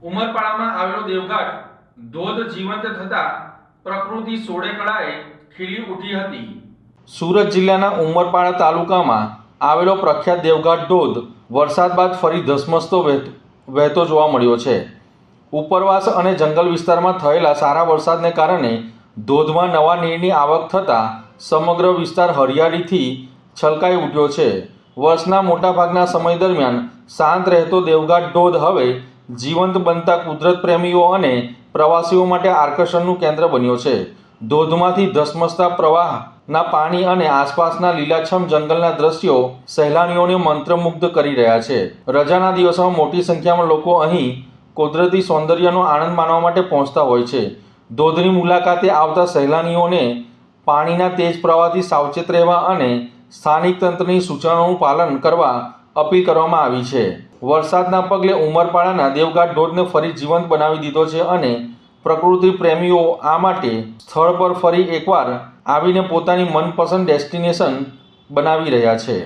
ઉમરપાડામાં આવેલો દેવઘાટ ધોધ જીવંત થતા પ્રકૃતિ સોળે કળાએ ખીલી ઉઠી હતી। સુરત જિલ્લાના ઉમરપાડા તાલુકામાં આવેલો પ્રખ્યાત દેવઘાટ ધોધ વરસાદ બાદ ફરી ધસમસતો વહેતો જોવા મળ્યો છે। ઉપરવાસ અને જંગલ વિસ્તારમાં થયેલા સારા વરસાદને કારણે ધોધમાં નવા નીરની આવક થતાં સમગ્ર વિસ્તાર હરિયાળીથી છલકાઈ ઉઠ્યો છે। વર્ષના મોટાભાગના સમય દરમિયાન શાંત રહેતો દેવઘાટ ધોધ હવે જીવંત બનતા કુદરત પ્રેમીઓ અને પ્રવાસીઓ માટે આકર્ષણનું કેન્દ્ર બન્યો છે। ધોધમાંથી ધસમસતા પ્રવાહના પાણી અને આસપાસના લીલાછમ જંગલના દ્રશ્યો સહેલાણીઓને મંત્રમુગ્ધ કરી રહ્યા છે। રજાના દિવસોમાં મોટી સંખ્યામાં લોકો અહીં કુદરતી સૌંદર્યનો આનંદ માણવા માટે પહોંચતા હોય છે। ધોધની મુલાકાતે આવતા સહેલાણીઓને પાણીના તેજ પ્રવાહથી સાવચેત રહેવા અને સ્થાનિક તંત્રની સૂચનાઓનું પાલન કરવા અપીલ કરવામાં આવી છે। વરસાદના પગલે ઉમરપાડાના દેવઘાટ ધોધને ફરી જીવંત બનાવી દીધો છે અને પ્રકૃતિ પ્રેમીઓ આ માટે સ્થળ પર ફરી એકવાર આવીને પોતાની મનપસંદ ડેસ્ટિનેશન બનાવી રહ્યા છે।